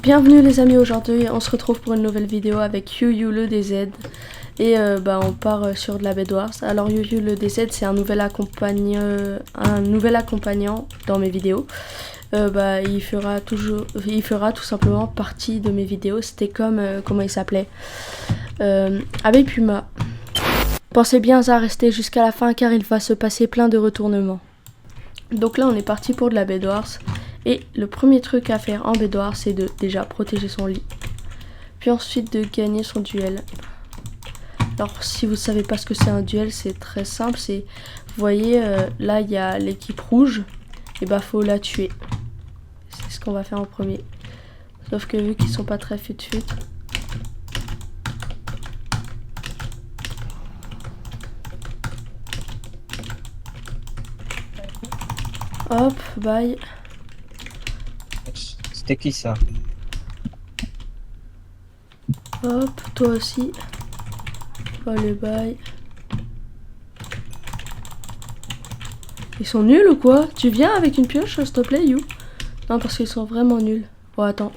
Bienvenue les amis, aujourd'hui on se retrouve pour une nouvelle vidéo avec Yu le DZ et on part sur de la Bed Wars. Alors Yu le DZ c'est un nouvel accompagnant dans mes vidéos. Il fera tout simplement partie de mes vidéos. C'était comme comment il s'appelait, avec Puma. Pensez bien à rester jusqu'à la fin car il va se passer plein de retournements. Donc là on est parti pour de la Bed Wars. Et le premier truc à faire en Bed Wars, c'est de déjà protéger son lit. Puis ensuite de gagner son duel. Alors si vous savez pas ce que c'est un duel, c'est très simple. C'est, vous voyez, là il y a l'équipe rouge. Et faut la tuer. C'est ce qu'on va faire en premier. Sauf que vu qu'ils sont pas très fut-fut. Hop, bye. C'était qui ça? Hop, toi aussi. Allez, bye. Ils sont nuls ou quoi? Tu viens avec une pioche, s'il te plaît, You? Non, parce qu'ils sont vraiment nuls. Oh, attends.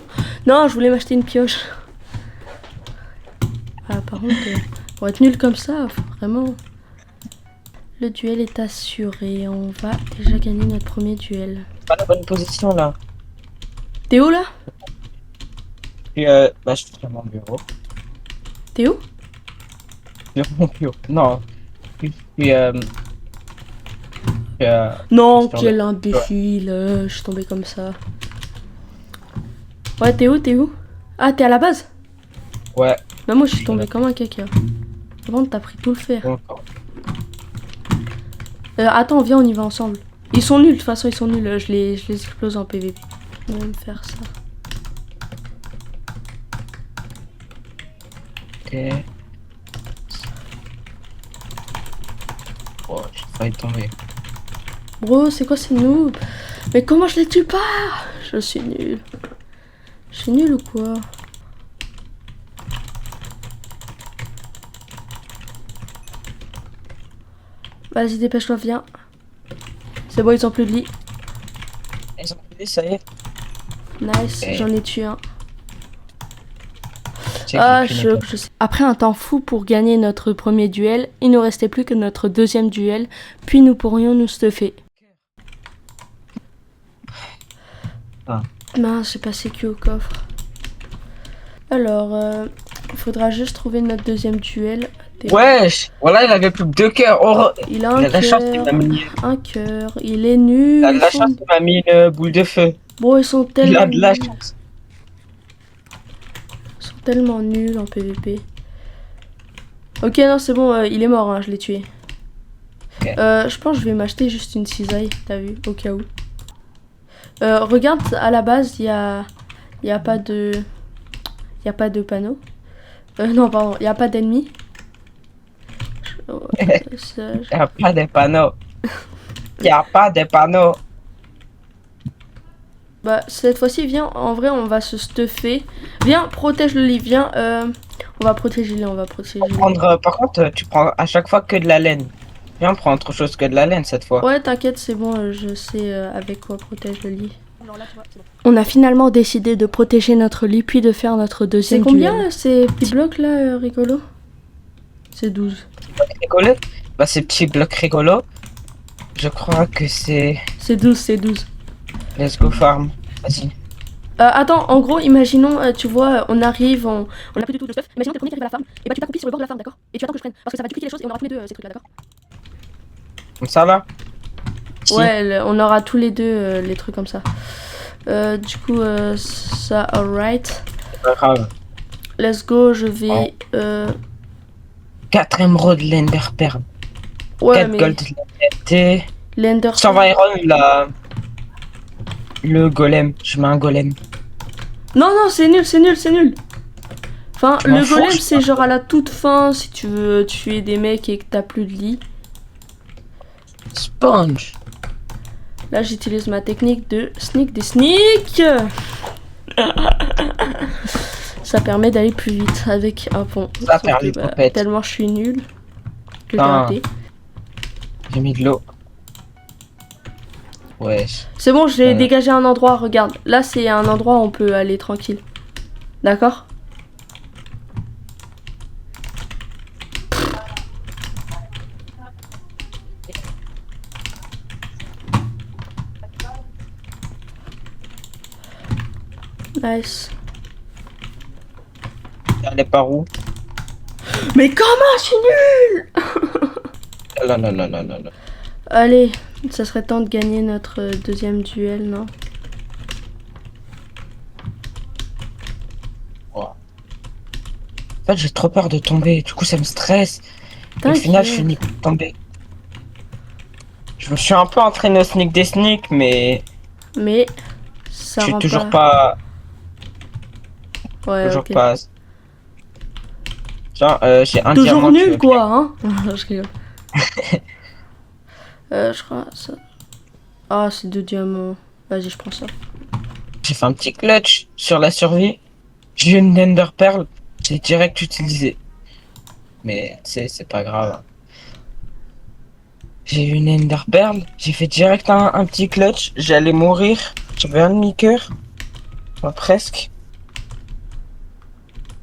Non, je voulais m'acheter une pioche. Ah, par contre, pour être nul comme ça, faut vraiment... Le duel est assuré. On va déjà gagner notre premier duel. Pas la bonne position là. T'es où là? Puis je suis sur mon bureau. T'es où? Sur mon bureau. Non. Puis Non, sur quel le- imbécile. Je suis tombé comme ça. Ouais, t'es où? T'es où? Ah, t'es à la base? Ouais. Bah moi, je suis tombé comme un caca. Avant, t'as pris tout le fer. Bon. Attends, viens, on y va ensemble. Ils sont nuls, de toute façon, ils sont nuls. Je les explose en PVP. On va me faire ça. Ok. Oh, j'ai failli tomber. Bro, c'est quoi ces noobs? Mais comment je les tue pas? Je suis nul. Je suis nul ou quoi? Vas-y, dépêche-toi, viens. C'est bon, ils ont plus de lit. Ils ont fini, ça y est. Nice, Ok. j'en ai tué un. Check Ah, les clignotements. je sais. Après un temps fou pour gagner notre premier duel, il ne restait plus que notre deuxième duel, puis nous pourrions nous stuffer. Ah. Mince, j'ai passé que au coffre. Alors, il faudra juste trouver notre deuxième duel. Wesh! Voilà, il avait plus que 2 cœurs. Oh, Il a il un a de la chance, il cœur, m'a mis. un cœur, il est nul. Il a de la chance, il m'a mis une boule de feu. Bon, ils sont Il tellement a de la nuls. chance. Ils sont tellement nuls en PVP. Ok, non, c'est bon, il est mort, hein, je l'ai tué. Ok. Je pense que je vais m'acheter juste une cisaille, t'as vu, au cas où. Regarde, à la base, il y a pas de... Il y a pas de panneau. Non, pardon, il y a pas d'ennemis. Il n'y a pas de panneau. Il n'y a pas de panneau. Bah, cette fois-ci, viens, en vrai, on va se stuffer. Viens, protège le lit, viens, on va protéger le lit, on va protéger le lit. Par contre, tu prends à chaque fois que de la laine. Viens, prends autre chose que de la laine cette fois. Ouais, t'inquiète, c'est bon, je sais avec quoi protège le lit. On a finalement décidé de protéger notre lit, puis de faire notre deuxième duel. C'est combien, ces petits blocs là, rigolo? C'est 12. Rigolo. Bah, ces petits blocs rigolos. Je crois que c'est. C'est 12, c'est 12. Let's go farm. Vas-y. Attends, en gros, imaginons, tu vois, on arrive, on a plus du tout de stuff. Imaginons que t'es le premier qui arrive à la farm, et bah tu t'accroupis sur le bord de la farm, d'accord? Et tu attends que je prenne, parce que ça va dupliquer les choses et on aura tous les deux ces trucs là, d'accord? Comme ça là? Si. Ouais, on aura tous les deux les trucs comme ça. Du coup, ça, alright. C'est pas grave. Let's go, je vais. 4 émeraudes l'Ender Pearl. Ouais, 4 mais. gold l'Ender. L'Ender. 120 iron le golem. Je mets un golem. Non, non, c'est nul, c'est nul, c'est nul. Enfin, Je m'en le fous, golem, je c'est genre à la toute fin si tu veux tuer des mecs et que t'as plus de lit. Sponge. Là, j'utilise ma technique de sneak des sneaks. Ça permet d'aller plus vite avec un pont. Ça Sauf permet que, de popette. tellement je suis nul que j'ai Ah. raté. J'ai mis de l'eau. Wesh. C'est bon, j'ai dégagé un endroit, regarde. Là, c'est un endroit où on peut aller tranquille. D'accord? Nice. Elle est par où? Mais comment je suis nul? Là, là, là, là, là, là. Allez, ça serait temps de gagner notre deuxième duel, non? Oh. En fait, j'ai trop peur de tomber. Du coup, ça me stresse. Et au final, je T'inquiète. finis par tomber. Je me suis un peu entraîné au sneak des sneaks, mais Mais je ça suis rend toujours pas. pas. Ouais, Toujours ok. pas. Tiens, j'ai un Toujours diamant, tu nul veux bien? quoi, hein? Je rigole. Je crois ça. Ah, c'est 2 diamants. Vas-y, je prends ça. J'ai fait un petit clutch sur la survie. J'ai eu une Ender Pearl. J'ai direct utilisé. Mais c'est pas grave. J'ai eu une Ender Pearl. J'ai fait direct un petit clutch. J'allais mourir. J'avais un demi-cœur. Enfin, presque.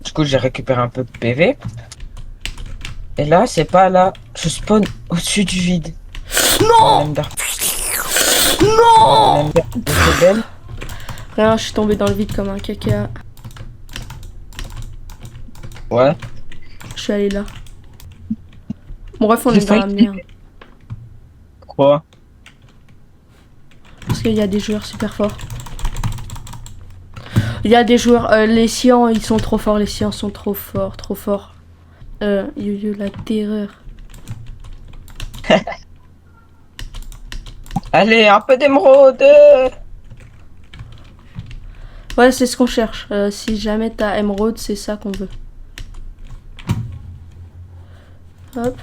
Du coup, j'ai récupéré un peu de PV. Et là, c'est pas là. Je spawn au-dessus du vide. Mon Non! Ender, mon Non! Ender était belle. Rien, je suis tombé dans le vide comme un caca. Ouais. Je suis allé là. Bon, bref, on J'ai est dans failli. la merde. Quoi? Parce qu'il y a des joueurs super forts. Il y a des joueurs. Les Sians, ils sont trop forts. Les Sians sont trop forts, trop forts. Yo-yo, la terreur. Allez, un peu d'émeraude. Ouais, c'est ce qu'on cherche. Si jamais t'as émeraude, c'est ça qu'on veut. Hop.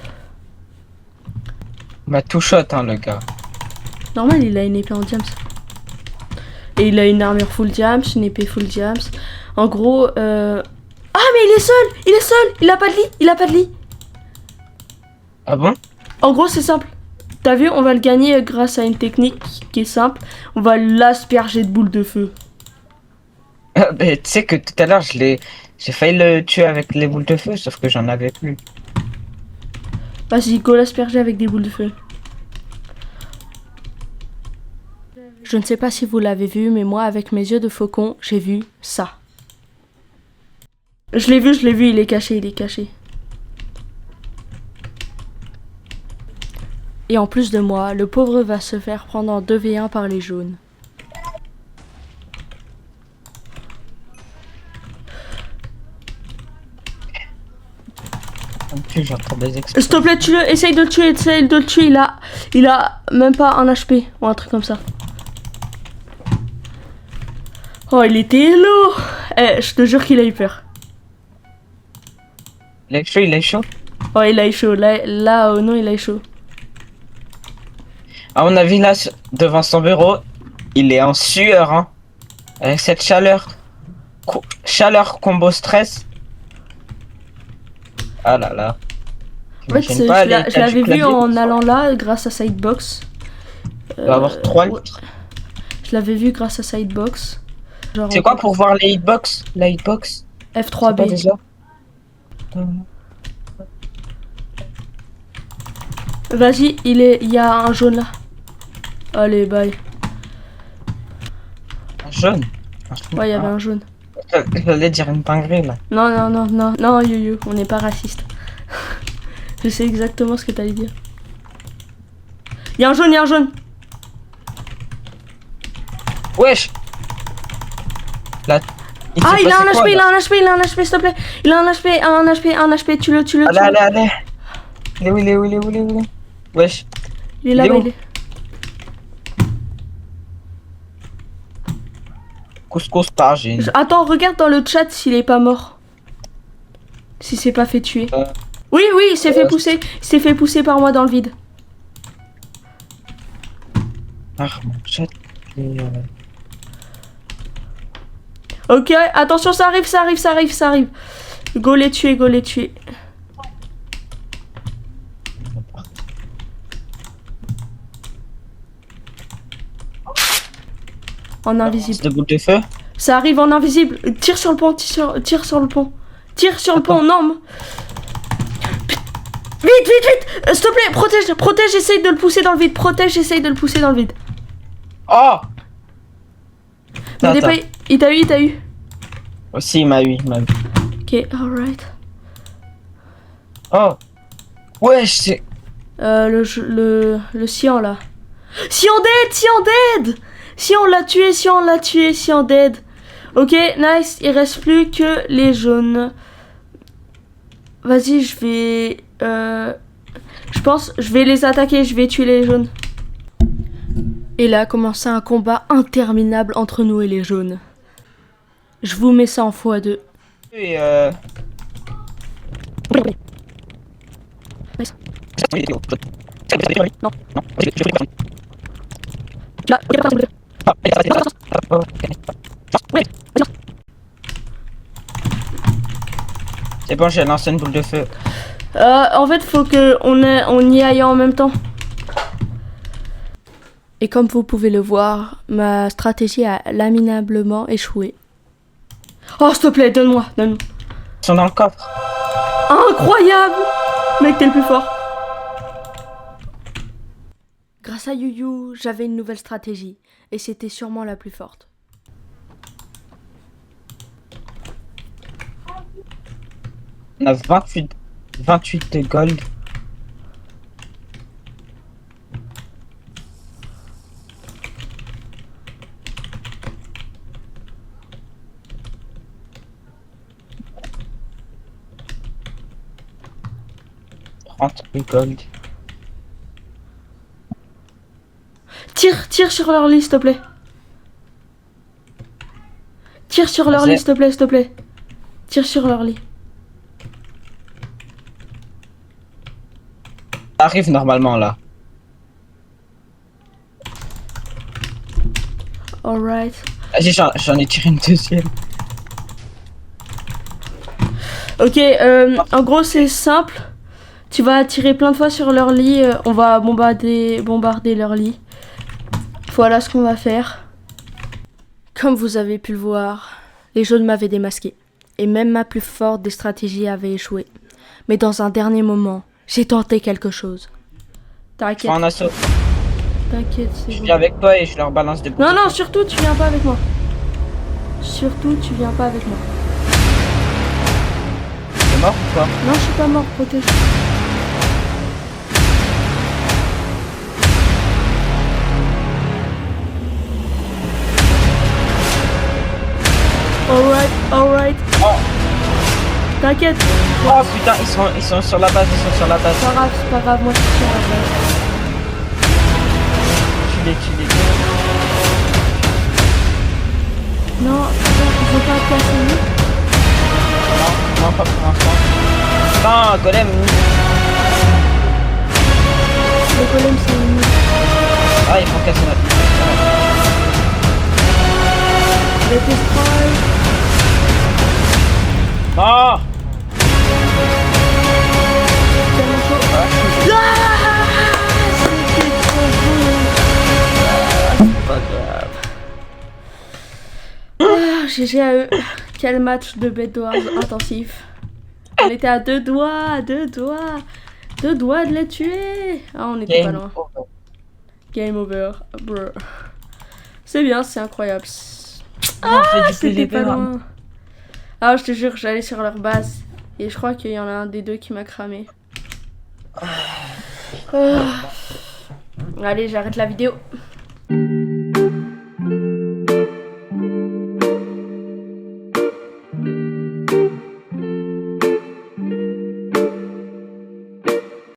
M'a tout shot, hein, le gars. Normal, il a une épée en diams. Et il a une armure full diams, une épée full diams. En gros, Ah, mais il est seul! Il est seul! Il a pas de lit! Il a pas de lit! Ah bon? En gros, c'est simple. T'as vu, on va le gagner grâce à une technique qui est simple. On va l'asperger de boules de feu. Tu sais que tout à l'heure, j'ai failli le tuer avec les boules de feu, sauf que j'en avais plus. Vas-y, go l'asperger avec des boules de feu. Je ne sais pas si vous l'avez vu, mais moi, avec mes yeux de faucon, j'ai vu ça. Je l'ai vu, il est caché, il est caché. Et en plus de moi, le pauvre va se faire prendre en 2v1 par les jaunes. En plus, j'entends des S'il explosions. te plaît, tue-le, essaye de le tuer, essaye de le tuer, il a même pas un HP ou un truc comme ça. Oh, il était lourd. Je te jure qu'il a eu peur. Il est chaud, il est chaud. Oh, il a eu chaud, là oh non, il a eu chaud. À mon avis, là, devant son bureau, il est en sueur, hein. Avec cette chaleur. Chaleur combo stress. Ah là là. En fait, T'imagines pas je l'état du l'avais vu clavier? en allant là grâce à Sidebox. Il va avoir 3 Ouais, litres. je l'avais vu grâce à Sidebox. Genre C'est quoi pour voir les hitbox? La hitbox? C'est pas F3B. déjà? Vas-y, il y a un jaune là. Allez, bye. Un jaune? Ouais, il y avait un jaune. J'allais dire une pinguerie là. Non, non, non, non, non, yo-yo, on n'est pas raciste. Je sais exactement ce que t'allais dire. Il y a un jaune, il y a un jaune. Wesh! Là, Ah, il a un passé quoi, HP, il là? a un HP, il a un HP, s'il te plaît. Il a un HP, un HP, un HP, tue-le, tue-le, Allez, tue-le. allez, allez! Il est où, il est où, il est où, il est où? Wesh! Il est là-bas, où? il est. Couscous tagine. Attends, regarde dans le chat s'il est pas mort. S'il s'est pas fait tuer. Euh. Oui, oui, il s'est fait pousser. Il s'est fait pousser par moi dans le vide. Ah, mon chat. Ok, attention, ça arrive, ça arrive, ça arrive, ça arrive. Go les tuer, go les tuer. En invisible. De boule de feu? Ça arrive en invisible. Tire sur le pont, tire sur le pont. Tire sur le pont, non. Vite, vite, vite. S'il te plaît, protège, essaye de le pousser dans le vide. Protège, essaye de le pousser dans le vide. Oh! Pas... Il t'a eu. Aussi, il m'a eu. Ok, alright. Oh! Ouais, c'est... Le cyan là. Cyan dead. Si on l'a tué, cyan dead. Ok, nice. Il reste plus que les jaunes. Vas-y, je vais... je pense, je vais les attaquer, je vais tuer les jaunes. Et là a commencé un combat interminable entre nous et les jaunes. Je vous mets ça en x2. Et Nice. Non. Là, c'est bon, j'ai lancé une boule de feu. en fait, faut que on y aille en même temps. Et comme vous pouvez le voir, ma stratégie a lamentablement échoué. Oh, s'il te plaît, donne-moi. Ils sont dans le coffre. Incroyable! Mec, t'es le plus fort. Grâce à Yuyu, j'avais une nouvelle stratégie. Et c'était sûrement la plus forte. On a 28 de gold. Gold. Tire sur leur lit, s'il te plaît. Tire sur leur lit, s'il te plaît. Tire sur leur lit. Ça arrive normalement là. Alright. Vas-y, j'en ai tiré une deuxième. Ok, en gros c'est simple. Tu vas tirer plein de fois sur leur lit. On va bombarder leur lit. Voilà ce qu'on va faire. Comme vous avez pu le voir, les jaunes m'avaient démasqué. Et même ma plus forte des stratégies avait échoué. Mais dans un dernier moment, j'ai tenté quelque chose. T'inquiète. En assaut. T'inquiète, c'est Je bon. viens avec toi et je leur balance des boules. Non, surtout tu viens pas avec moi. Surtout tu viens pas avec moi. T'es mort ou quoi? Non, je suis pas mort, protège. Alright. Oh. T'inquiète. Oh putain, ils sont sur la base, C'est pas grave, moi je suis sur la base. Tu les. Non, ils ont pas cassé nous. Non, pas pour l'instant. Putain, golem. Le golem c'est nous. Ah, ils font casser notre. Les destroy. Oh. GG à eux. Quel match de Bed Wars intensif. On était à deux doigts de les tuer. Ah, on était pas loin. Game over, bro. C'est bien, c'est incroyable. Ah, c'était pas loin. Ah, je te jure, j'allais sur leur base. Et je crois qu'il y en a un des deux qui m'a cramé. Allez, j'arrête la vidéo.